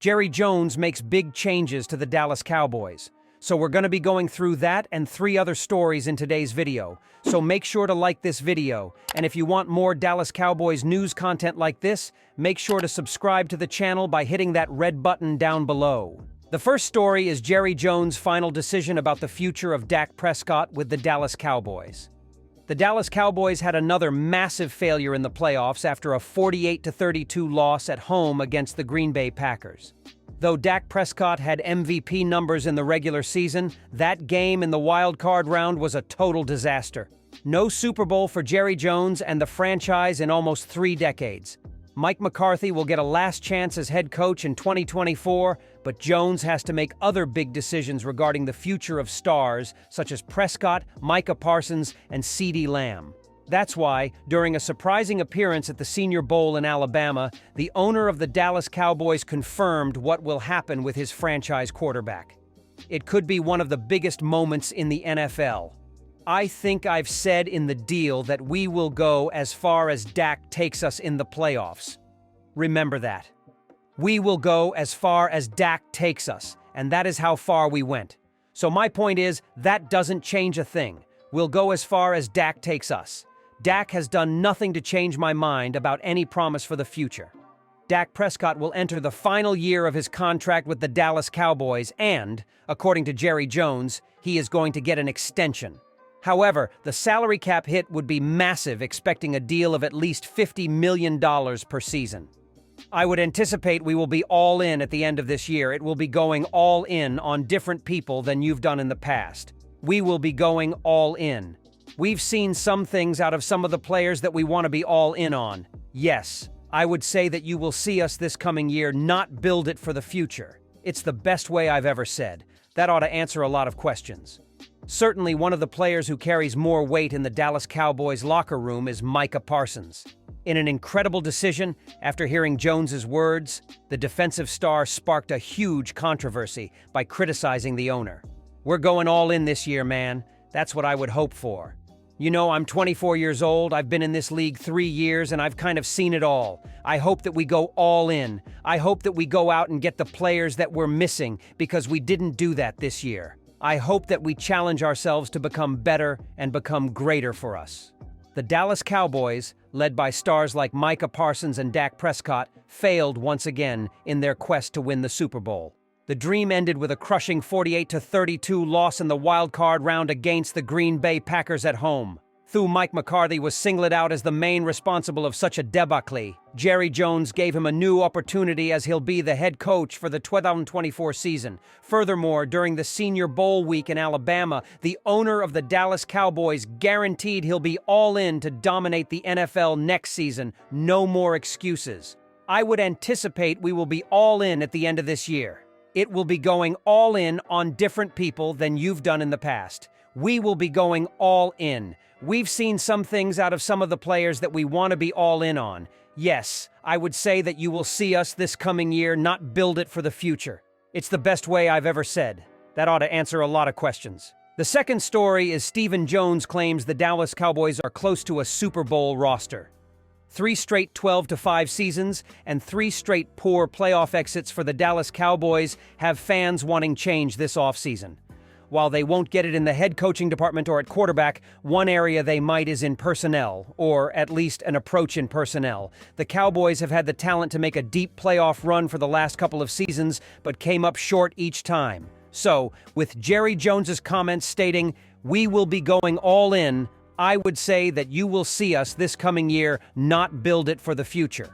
Jerry Jones makes big changes to the Dallas Cowboys. So we're going to be going through that and 3 other stories in today's video. So make sure to like this video. And if you want more Dallas Cowboys news content like this, make sure to subscribe to the channel by hitting that red button down below. The first story is Jerry Jones' final decision about the future of Dak Prescott with the Dallas Cowboys. The Dallas Cowboys had another massive failure in the playoffs after a 48-32 loss at home against the Green Bay Packers. Though Dak Prescott had MVP numbers in the regular season, that game in the wild card round was a total disaster. No Super Bowl for Jerry Jones and the franchise in almost 3 decades. Mike McCarthy will get a last chance as head coach in 2024, but Jones has to make other big decisions regarding the future of stars such as Prescott, Micah Parsons, and CeeDee Lamb. That's why, during a surprising appearance at the Senior Bowl in Alabama, the owner of the Dallas Cowboys confirmed what will happen with his franchise quarterback. It could be one of the biggest moments in the NFL. I think I've said in the deal that we will go as far as Dak takes us in the playoffs. Remember that. We will go as far as Dak takes us, and that is how far we went. So my point is, that doesn't change a thing. We'll go as far as Dak takes us. Dak has done nothing to change my mind about any promise for the future. Dak Prescott will enter the final year of his contract with the Dallas Cowboys and, according to Jerry Jones, he is going to get an extension. However, the salary cap hit would be massive, expecting a deal of at least $50 million per season. I would anticipate we will be all in at the end of this year. It will be going all in on different people than you've done in the past. We will be going all in. We've seen some things out of some of the players that we want to be all in on. Yes, I would say that you will see us this coming year not build it for the future. It's the best way I've ever said. That ought to answer a lot of questions. Certainly one of the players who carries more weight in the Dallas Cowboys locker room is Micah Parsons. In an incredible decision, after hearing Jones's words, the defensive star sparked a huge controversy by criticizing the owner. We're going all in this year, man. That's what I would hope for. You know, I'm 24 years old, I've been in this league 3 years, and I've kind of seen it all. I hope that we go all in. I hope that we go out and get the players that we're missing, because we didn't do that this year. I hope that we challenge ourselves to become better and become greater for us. The Dallas Cowboys, led by stars like Micah Parsons and Dak Prescott, failed once again in their quest to win the Super Bowl. The dream ended with a crushing 48-32 loss in the wild card round against the Green Bay Packers at home. Though Mike McCarthy was singled out as the main responsible of such a debacle, Jerry Jones gave him a new opportunity as he'll be the head coach for the 2024 season. Furthermore, during the Senior Bowl week in Alabama, the owner of the Dallas Cowboys guaranteed he'll be all in to dominate the NFL next season. No more excuses. I would anticipate we will be all in at the end of this year. It will be going all in on different people than you've done in the past. We will be going all in. We've seen some things out of some of the players that we want to be all in on. Yes, I would say that you will see us this coming year not build it for the future. It's the best way I've ever said. That ought to answer a lot of questions. The second story is Stephen Jones claims the Dallas Cowboys are close to a Super Bowl roster. 3 straight 12-5 seasons and 3 straight poor playoff exits for the Dallas Cowboys have fans wanting change this offseason. While they won't get it in the head coaching department or at quarterback, one area they might is in personnel, or at least an approach in personnel. The Cowboys have had the talent to make a deep playoff run for the last couple of seasons, but came up short each time. So, with Jerry Jones's comments stating, "We will be going all in," I would say that you will see us this coming year not build it for the future.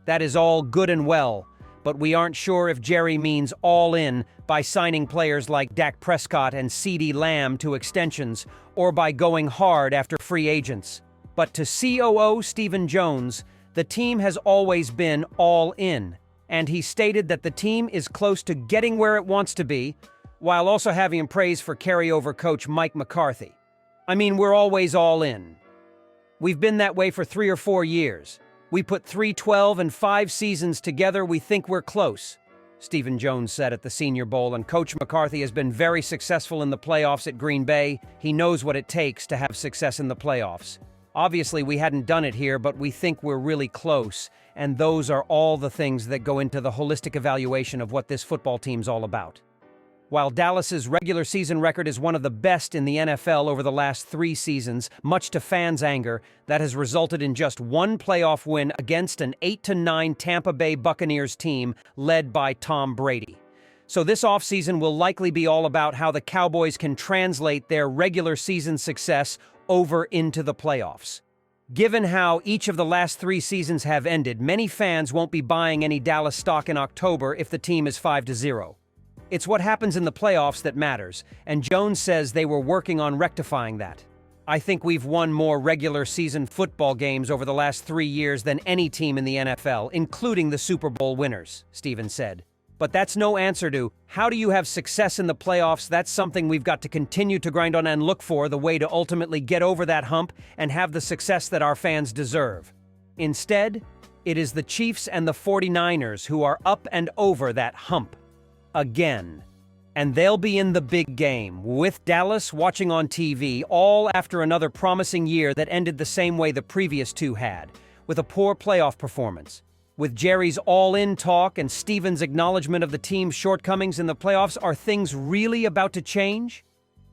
That is all good and well, but we aren't sure if Jerry means all in by signing players like Dak Prescott and CeeDee Lamb to extensions, or by going hard after free agents. But to COO Stephen Jones, the team has always been all in, and he stated that the team is close to getting where it wants to be, while also having praise for carryover coach Mike McCarthy. I mean, we're always all in. We've been that way for 3 or 4 years. We put 3 12-5 seasons together, we think we're close, Stephen Jones said at the Senior Bowl, and Coach McCarthy has been very successful in the playoffs at Green Bay. He knows what it takes to have success in the playoffs. Obviously, we hadn't done it here, but we think we're really close, and those are all the things that go into the holistic evaluation of what this football team's all about. While Dallas's regular season record is one of the best in the NFL over the last 3 seasons, much to fans' anger, that has resulted in just one playoff win against an 8-9 Tampa Bay Buccaneers team led by Tom Brady. So this offseason will likely be all about how the Cowboys can translate their regular season success over into the playoffs. Given how each of the last 3 seasons have ended, many fans won't be buying any Dallas stock in October if the team is 5-0. It's what happens in the playoffs that matters, and Jones says they were working on rectifying that. I think we've won more regular season football games over the last 3 years than any team in the NFL, including the Super Bowl winners, Stevens said. But that's no answer to, how do you have success in the playoffs? That's something we've got to continue to grind on and look for the way to ultimately get over that hump and have the success that our fans deserve. Instead, it is the Chiefs and the 49ers who are up and over that hump. Again. And they'll be in the big game, with Dallas watching on TV, all after another promising year that ended the same way the previous 2 had, with a poor playoff performance. With Jerry's all-in talk and Stevens' acknowledgement of the team's shortcomings in the playoffs, are things really about to change?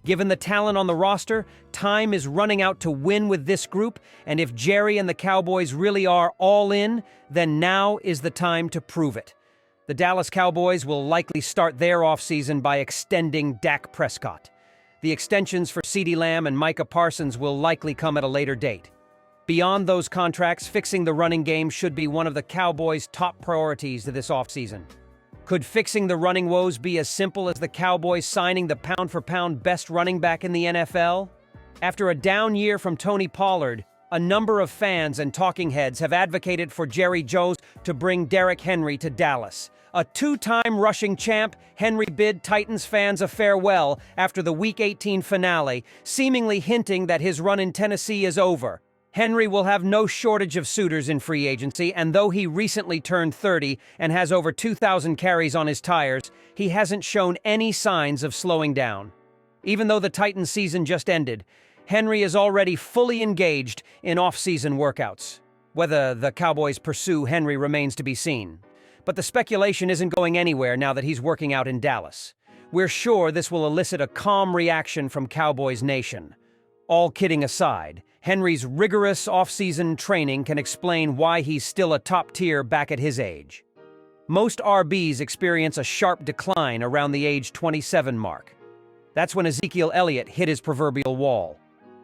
Given the talent on the roster, time is running out to win with this group, and if Jerry and the Cowboys really are all in, then now is the time to prove it. The Dallas Cowboys will likely start their offseason by extending Dak Prescott. The extensions for CeeDee Lamb and Micah Parsons will likely come at a later date. Beyond those contracts, fixing the running game should be one of the Cowboys' top priorities this offseason. Could fixing the running woes be as simple as the Cowboys signing the pound-for-pound best running back in the NFL? After a down year from Tony Pollard, a number of fans and talking heads have advocated for Jerry Jones to bring Derrick Henry to Dallas. A 2-time rushing champ, Henry bid Titans fans a farewell after the Week 18 finale, seemingly hinting that his run in Tennessee is over. Henry will have no shortage of suitors in free agency, and though he recently turned 30 and has over 2,000 carries on his tires, he hasn't shown any signs of slowing down. Even though the Titans season just ended, Henry is already fully engaged in off-season workouts. Whether the Cowboys pursue Henry remains to be seen. But the speculation isn't going anywhere now that he's working out in Dallas. We're sure this will elicit a calm reaction from Cowboys Nation. All kidding aside, Henry's rigorous off-season training can explain why he's still a top tier back at his age. Most RBs experience a sharp decline around the age 27 mark. That's when Ezekiel Elliott hit his proverbial wall.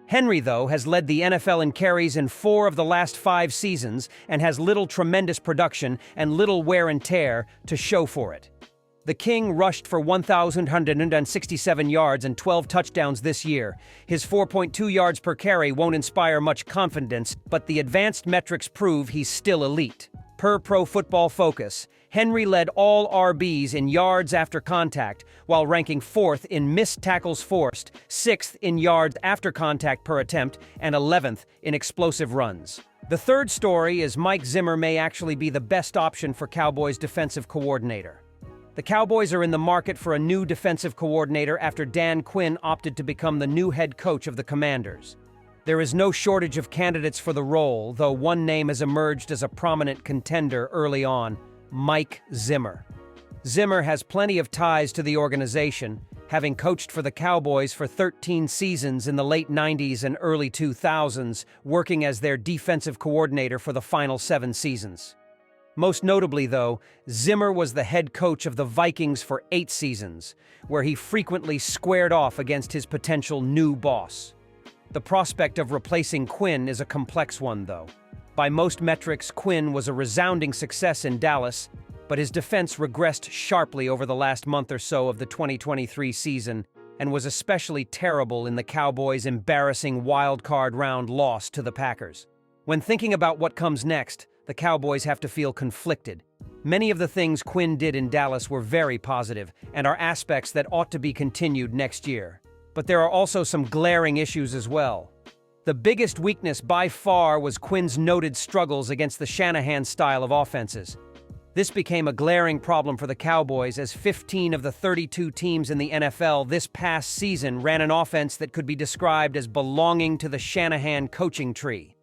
Henry, though, has led the NFL in carries in 4 of the last 5 seasons and has little tremendous production and little wear and tear to show for it. The King rushed for 1,167 yards and 12 touchdowns this year. His 4.2 yards per carry won't inspire much confidence, but the advanced metrics prove he's still elite. Per Pro Football Focus, Henry led all RBs in yards after contact, while ranking 4th in missed tackles forced, 6th in yards after contact per attempt, and 11th in explosive runs. The third story is Mike Zimmer may actually be the best option for Cowboys defensive coordinator. The Cowboys are in the market for a new defensive coordinator after Dan Quinn opted to become the new head coach of the Commanders. There is no shortage of candidates for the role, though one name has emerged as a prominent contender early on: Mike Zimmer. Zimmer has plenty of ties to the organization, having coached for the Cowboys for 13 seasons in the late 90s and early 2000s, working as their defensive coordinator for the final 7 seasons. Most notably, though, Zimmer was the head coach of the Vikings for 8 seasons, where he frequently squared off against his potential new boss. The prospect of replacing Quinn is a complex one, though. By most metrics, Quinn was a resounding success in Dallas, but his defense regressed sharply over the last month or so of the 2023 season and was especially terrible in the Cowboys' embarrassing wild-card round loss to the Packers. When thinking about what comes next, the Cowboys have to feel conflicted. Many of the things Quinn did in Dallas were very positive and are aspects that ought to be continued next year. But there are also some glaring issues as well. The biggest weakness by far was Quinn's noted struggles against the Shanahan style of offenses. This became a glaring problem for the Cowboys as 15 of the 32 teams in the NFL this past season ran an offense that could be described as belonging to the Shanahan coaching tree.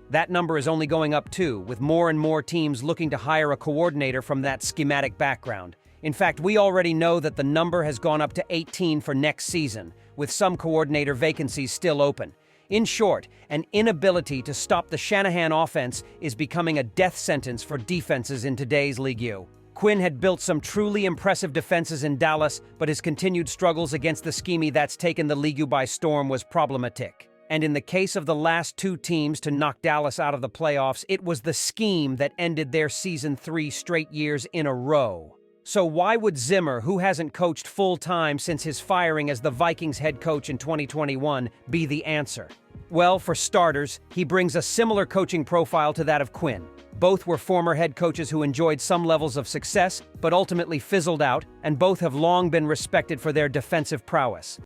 That number is only going up too, with more and more teams looking to hire a coordinator from that schematic background. In fact, we already know that the number has gone up to 18 for next season, with some coordinator vacancies still open. In short, an inability to stop the Shanahan offense is becoming a death sentence for defenses in today's League. Quinn had built some truly impressive defenses in Dallas, but his continued struggles against the scheme that's taken the league by storm was problematic. And in the case of the last two teams to knock Dallas out of the playoffs, it was the scheme that ended their season 3 straight years in a row. So why would Zimmer, who hasn't coached full-time since his firing as the Vikings head coach in 2021, be the answer? Well, for starters, he brings a similar coaching profile to that of Quinn. Both were former head coaches who enjoyed some levels of success, but ultimately fizzled out, and both have long been respected for their defensive prowess.